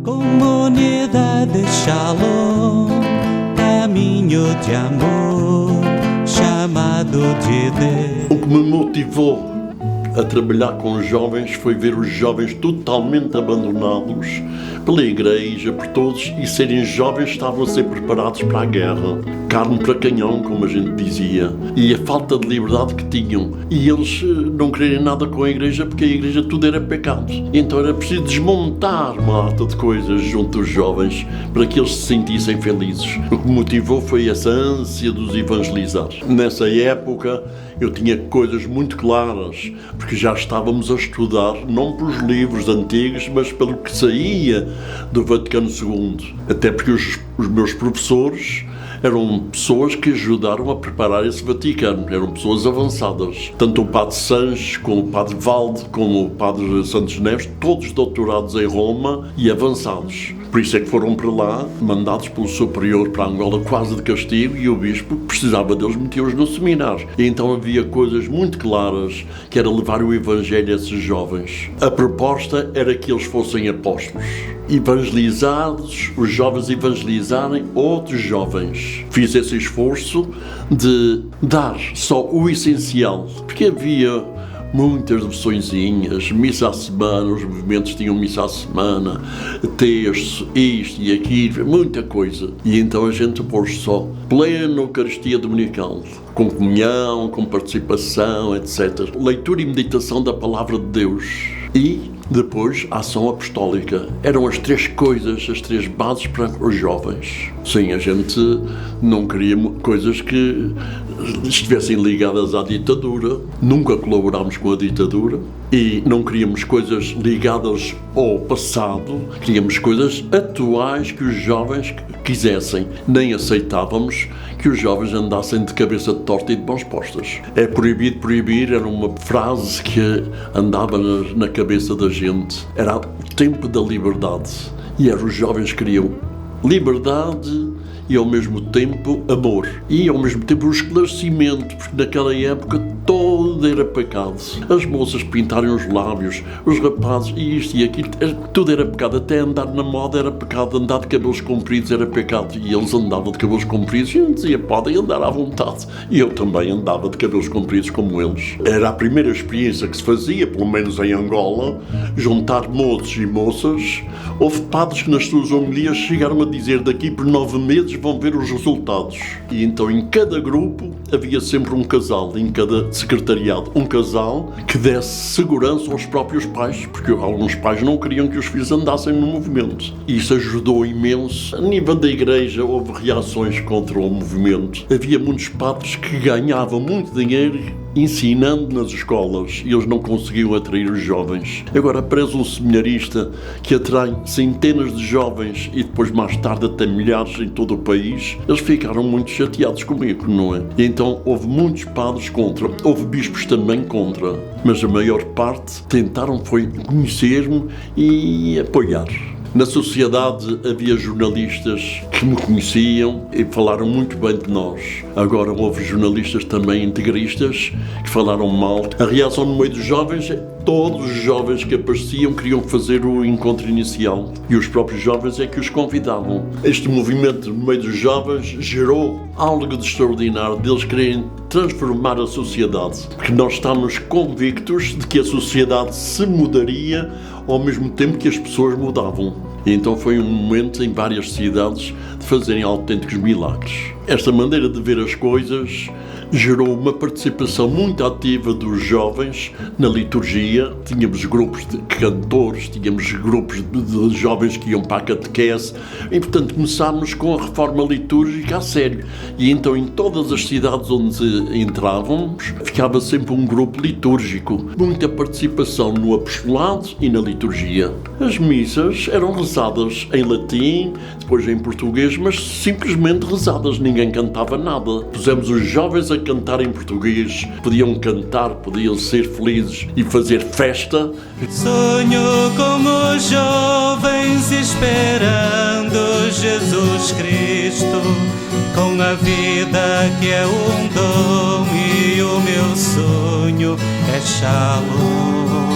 Comunidade Shalom, caminho de amor, chamado de Deus. O que me motivou a trabalhar com os jovens foi ver os jovens totalmente abandonados pela igreja, por todos, e serem jovens estavam a ser preparados para a guerra, carne para canhão, como a gente dizia, e a falta de liberdade que tinham, e eles não quererem nada com a igreja porque a igreja tudo era pecado. Então era preciso desmontar uma data de coisas junto aos jovens para que eles se sentissem felizes. O que me motivou foi essa ânsia de os evangelizar. Nessa época eu tinha coisas muito claras, porque já estávamos a estudar, não pelos livros antigos, mas pelo que saía do Vaticano II. Até porque os meus professores eram pessoas que ajudaram a preparar esse Vaticano, eram pessoas avançadas. Tanto o Padre Sanches, como o Padre Valde, como o Padre Santos Neves, todos doutorados em Roma e avançados. Por isso é que foram para lá, mandados pelo superior para Angola quase de castigo, e o bispo precisava deles, meteu-os no seminário. E então havia coisas muito claras, que era levar o evangelho a esses jovens. A proposta era que eles fossem apóstolos, evangelizados, os jovens evangelizarem outros jovens. Fiz esse esforço de dar só o essencial, porque havia muitas devoçõezinhas, missa à semana, os movimentos tinham missa à semana, texto, isto e aquilo, muita coisa. E então a gente pôs só plena Eucaristia Dominical, com comunhão, com participação, etc. Leitura e meditação da Palavra de Deus. E depois, a ação apostólica. Eram as três coisas, as três bases para os jovens. Sim, a gente não queria coisas que estivessem ligadas à ditadura. Nunca colaborámos com a ditadura. E não queríamos coisas ligadas ao passado. Queríamos coisas atuais que os jovens quisessem. Nem aceitávamos que os jovens andassem de cabeça torta e de mãos postas. É proibido proibir, era uma frase que andava na cabeça da gente. Era o tempo da liberdade. E era os jovens que queriam liberdade e ao mesmo tempo amor. E ao mesmo tempo o esclarecimento, porque naquela época todo era pecado. As moças pintarem os lábios, os rapazes, e isto e aquilo, tudo era pecado. Até andar na moda era pecado, andar de cabelos compridos era pecado. E eles andavam de cabelos compridos e eu dizia, podem andar à vontade. E eu também andava de cabelos compridos como eles. Era a primeira experiência que se fazia, pelo menos em Angola, juntar moços e moças. Houve padres que nas suas homilias chegaram a dizer, daqui por 9 meses vão ver os resultados. E então em cada grupo havia sempre um casal, em cada secretariado, um casal que desse segurança aos próprios pais, porque alguns pais não queriam que os filhos andassem no movimento. E isso ajudou imenso. A nível da igreja houve reações contra o movimento. Havia muitos padres que ganhavam muito dinheiro ensinando nas escolas e eles não conseguiam atrair os jovens. Agora aparece um seminarista que atrai centenas de jovens e depois mais tarde até milhares em todo o país. Eles ficaram muito chateados comigo, não é? E então houve muitos padres contra, houve bispos também contra, mas a maior parte tentaram foi conhecer-me e apoiar. Na sociedade havia jornalistas que me conheciam e falaram muito bem de nós. Agora houve jornalistas também integristas que falaram mal. A reação no meio dos jovens, todos os jovens que apareciam queriam fazer o encontro inicial e os próprios jovens é que os convidavam. Este movimento no meio dos jovens gerou algo de extraordinário, deles querem transformar a sociedade, porque nós estamos convictos de que a sociedade se mudaria ao mesmo tempo que as pessoas mudavam. E então foi um momento em várias cidades de fazerem autênticos milagres. Esta maneira de ver as coisas gerou uma participação muito ativa dos jovens na liturgia. Tínhamos grupos de cantores, tínhamos grupos de jovens que iam para a catequese e, portanto, começámos com a reforma litúrgica a sério. E então, em todas as cidades onde entrávamos, ficava sempre um grupo litúrgico. Muita participação no apostolado e na liturgia. As missas eram rezadas em latim, depois em português, mas simplesmente rezadas, ninguém cantava nada. Pusemos os jovens a cantar em português, podiam cantar, podiam ser felizes e fazer festa. Sonho como jovens esperando Jesus Cristo, com a vida que é um dom e o meu sonho é Shalom.